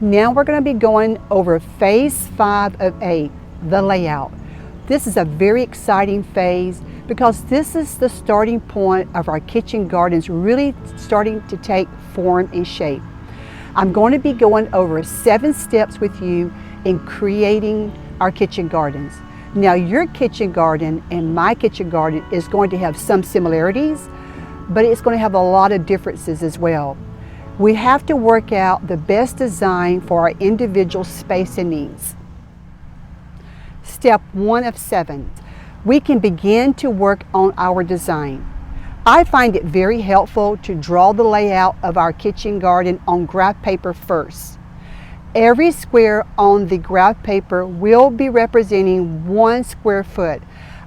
Now we're going to be going over phase 5 of 8, the layout. This is a very exciting phase because this is the starting point of our kitchen gardens really starting to take form and shape. I'm going to be going over 7 steps with you in creating our kitchen gardens. Now your kitchen garden and my kitchen garden is going to have some similarities, but it's going to have a lot of differences as well. We have to work out the best design for our individual space and needs. Step 1 of 7, we can begin to work on our design. I find it very helpful to draw the layout of our kitchen garden on graph paper first. Every square on the graph paper will be representing 1 square foot.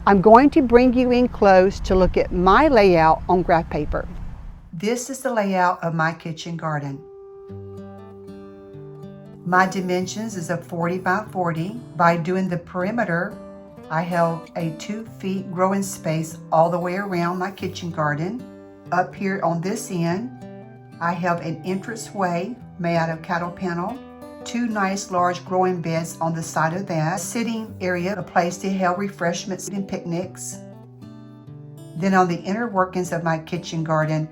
I'm going to bring you in close to look at my layout on graph paper. This is the layout of my kitchen garden. My dimensions is a 40 by 40. By doing the perimeter, I have a 2 feet growing space all the way around my kitchen garden. Up here on this end, I have an entranceway made out of cattle panel, 2 nice large growing beds on the side of that, sitting area, a place to have refreshments and picnics. Then on the inner workings of my kitchen garden,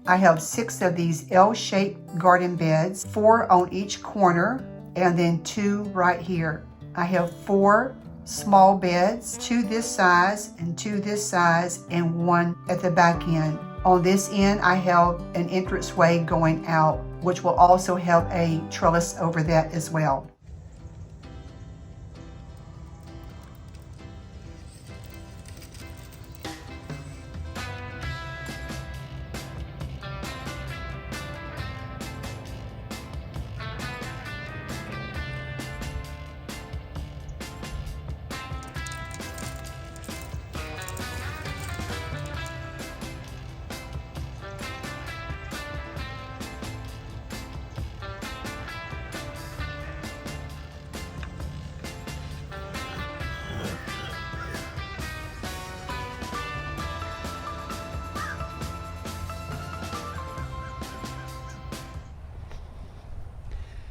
I have 6 of these L-shaped garden beds, 4 on each corner, and then 2 right here. I have 4 small beds, 2 this size and 2 this size, and 1 at the back end. On this end, I have an entranceway going out, which will also have a trellis over that as well.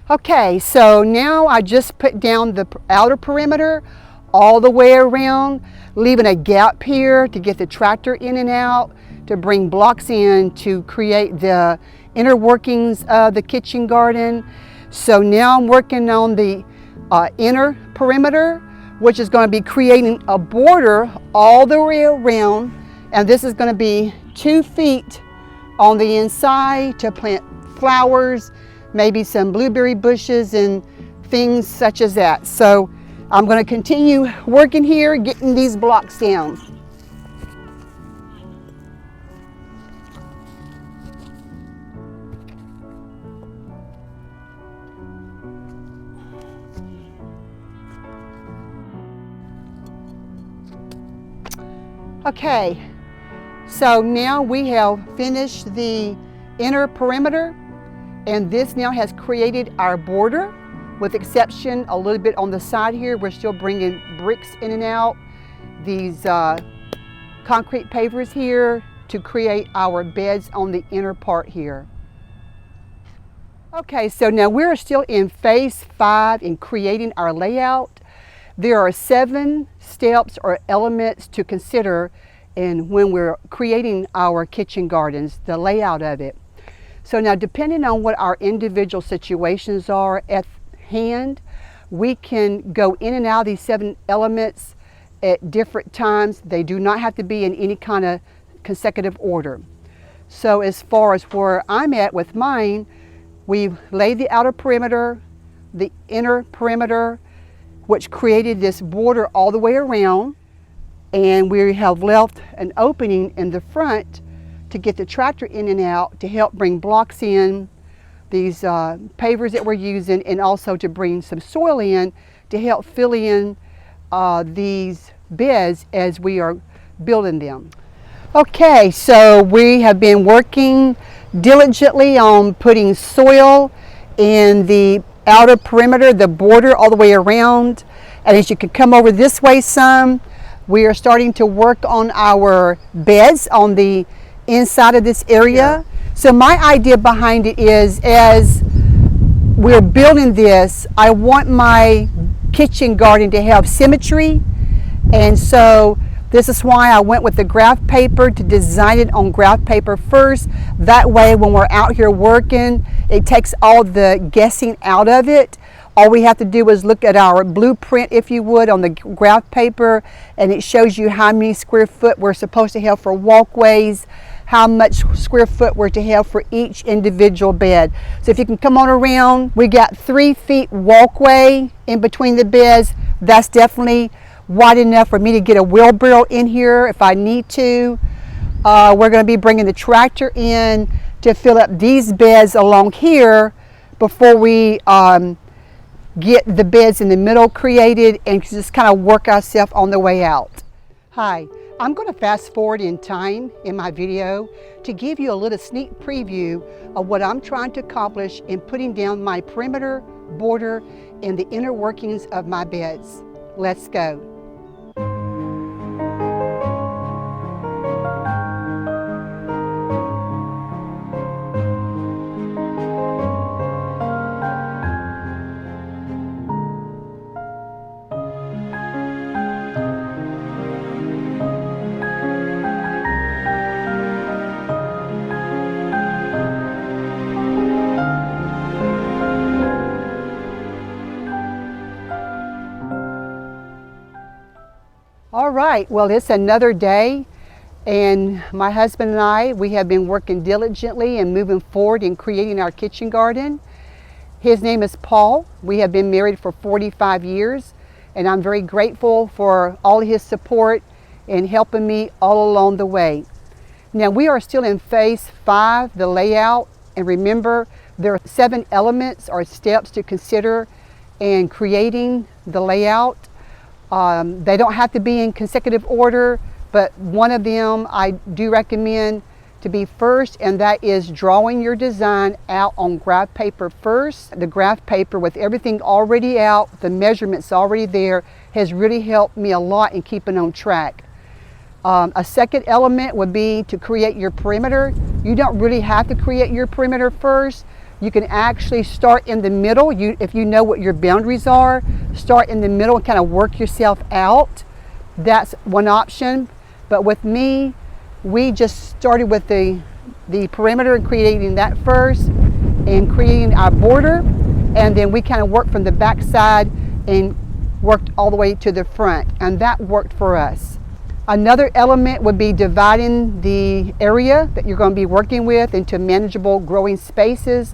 Okay, so now I just put down the outer perimeter all the way around, leaving a gap here to get the tractor in and out, to bring blocks in to create the inner workings of the kitchen garden. So now I'm working on the inner perimeter, which is going to be creating a border all the way around, and this is going to be 2 feet on the inside to plant flowers, maybe some blueberry bushes and things such as that. So I'm going to continue working here, getting these blocks down. Okay, so now we have finished the inner perimeter, and this now has created our border, with exception a little bit on the side here. We're still bringing bricks in and out, these concrete pavers here to create our beds on the inner part here. Okay, so now we're still in phase 5 in creating our layout. There are 7 steps or elements to consider when we're creating our kitchen gardens, the layout of it. So now, depending on what our individual situations are at hand, we can go in and out of these 7 elements at different times. They do not have to be in any kind of consecutive order. So as far as where I'm at with mine, we've laid the outer perimeter, the inner perimeter, which created this border all the way around, and we have left an opening in the front to get the tractor in and out to help bring blocks in, these pavers that we're using, and also to bring some soil in to help fill in these beds as we are building them. Okay, so we have been working diligently on putting soil in the outer perimeter, the border all the way around. And as you can come over this way some, we are starting to work on our beds on the inside of this area. So my idea behind it is, as we're building this, I want my kitchen garden to have symmetry, and so this is why I went with the graph paper to design it on graph paper first. That way when we're out here working, it takes all the guessing out of it. All we have to do is look at our blueprint, if you would, on the graph paper, and it shows you how many square foot we're supposed to have for walkways, how much square foot we're to have for each individual bed. So if you can come on around, we got 3 feet walkway in between the beds. That's definitely wide enough for me to get a wheelbarrow in here if I need to. We're going to be bringing the tractor in to fill up these beds along here before we get the beds in the middle created and just kind of work ourselves on the way out. Hi, I'm going to fast forward in time in my video to give you a little sneak preview of what I'm trying to accomplish in putting down my perimeter, border, and the inner workings of my beds. Let's go. All right, well, it's another day, and my husband and I, we have been working diligently and moving forward in creating our kitchen garden. His name is Paul. We have been married for 45 years, and I'm very grateful for all his support and helping me all along the way. Now, we are still in phase 5, the layout, and remember, there are 7 elements or steps to consider in creating the layout. They don't have to be in consecutive order, but one of them I do recommend to be first, and that is drawing your design out on graph paper first. The graph paper with everything already out, the measurements already there, has really helped me a lot in keeping on track. A second element would be to create your perimeter. You don't really have to create your perimeter first. You can actually start in the middle. If you know what your boundaries are, start in the middle and kind of work yourself out. That's one option. But with me, we just started with the perimeter and creating that first and creating our border. And then we kind of worked from the back side and worked all the way to the front. And that worked for us. Another element would be dividing the area that you're going to be working with into manageable growing spaces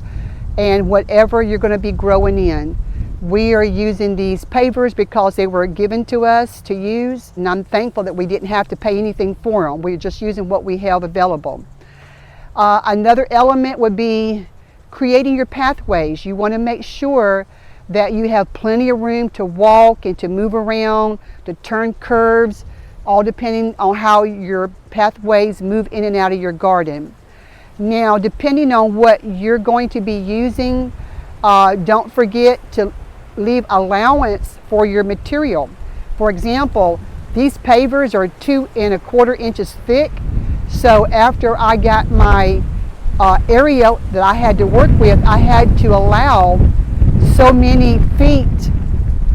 and whatever you're going to be growing in. We are using these pavers because they were given to us to use, and I'm thankful that we didn't have to pay anything for them. We're just using what we have available. Another element would be creating your pathways. You want to make sure that you have plenty of room to walk and to move around, to turn curves, all depending on how your pathways move in and out of your garden. Now, depending on what you're going to be using, don't forget to leave allowance for your material. For example, these pavers are 2 1/4 inches thick. So after I got my area that I had to work with, I had to allow so many feet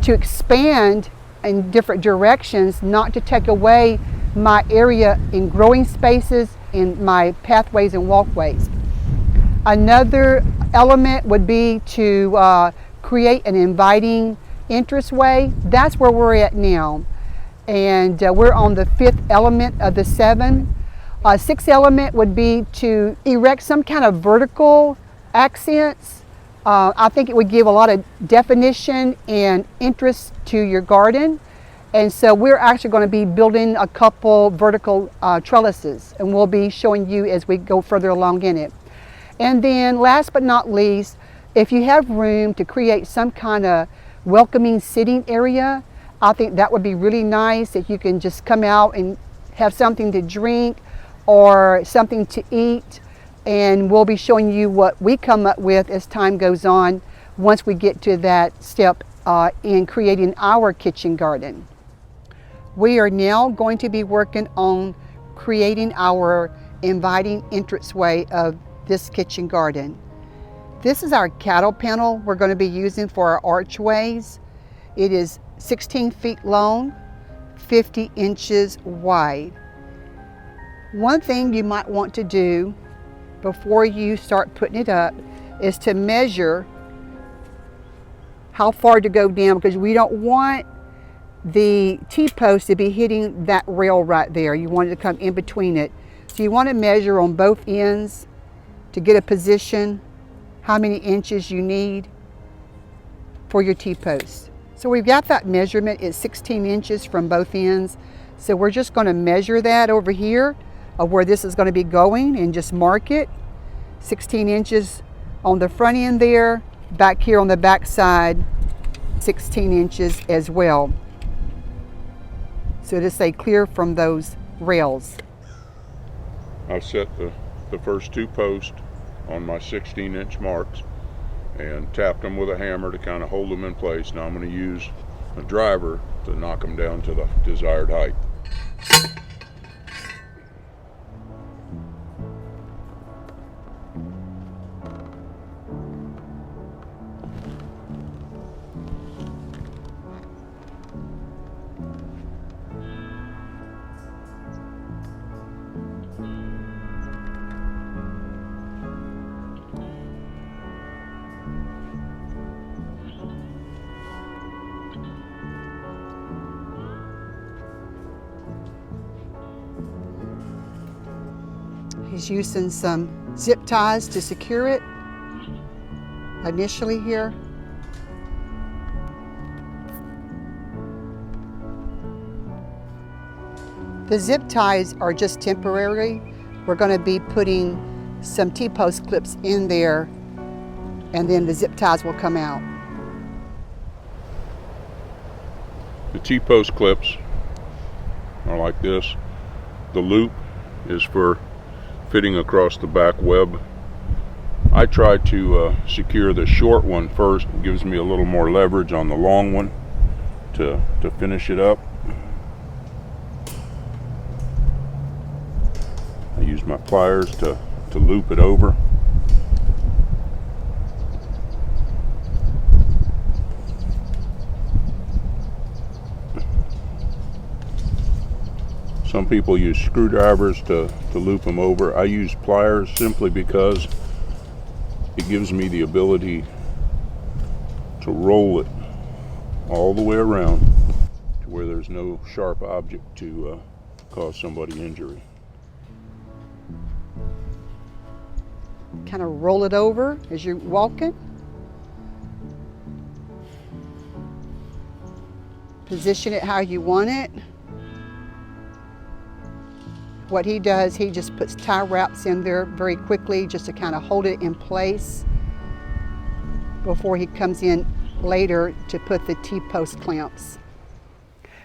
to expand in different directions, not to take away my area in growing spaces in my pathways and walkways. Another element would be to create an inviting entranceway. That's where we're at now, and we're on the 5th element of the 7. 6th element would be to erect some kind of vertical accents. I think it would give a lot of definition and interest to your garden. And so we're actually going to be building a couple vertical trellises, and we'll be showing you as we go further along in it. And then last but not least, if you have room to create some kind of welcoming sitting area, I think that would be really nice if you can just come out and have something to drink or something to eat. And we'll be showing you what we come up with as time goes on once we get to that step in creating our kitchen garden. We are now going to be working on creating our inviting entranceway of this kitchen garden. This is our cattle panel we're going to be using for our archways. It is 16 feet long, 50 inches wide. One thing you might want to do before you start putting it up is to measure how far to go down, because we don't want the T-post to be hitting that rail right there. You want it to come in between it. So you want to measure on both ends to get a position, how many inches you need for your T-post. So we've got that measurement. It's 16 inches from both ends. So we're just going to measure that over here of where this is going to be going and just mark it. 16 inches on the front end there, back here on the back side, 16 inches as well. So to stay clear from those rails. I've set the first 2 posts on my 16-inch marks and tapped them with a hammer to kind of hold them in place. Now I'm going to use a driver to knock them down to the desired height. He's using some zip ties to secure it initially here. The zip ties are just temporary. We're going to be putting some T-post clips in there, and then the zip ties will come out. The T-post clips are like this. The loop is for fitting across the back web. I try to secure the short one first. It gives me a little more leverage on the long one to finish it up. I use my pliers to loop it over. Some people use screwdrivers to loop them over. I use pliers simply because it gives me the ability to roll it all the way around to where there's no sharp object to cause somebody injury. Kind of roll it over as you're walking. Position it how you want it. What he does, he just puts tie wraps in there very quickly just to kind of hold it in place before he comes in later to put the T-post clamps.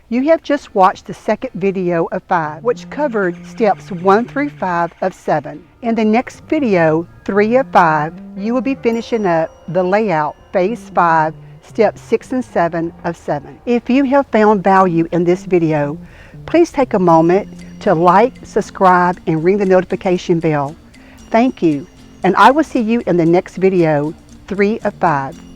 You have just watched the second video of 5, which covered steps 1 through 5 of 7. In the next video, 3 of 5, you will be finishing up the layout, phase 5, steps 6 and 7 of 7. If you have found value in this video, please take a moment to like, subscribe, and ring the notification bell. Thank you, and I will see you in the next video, 3 of 5.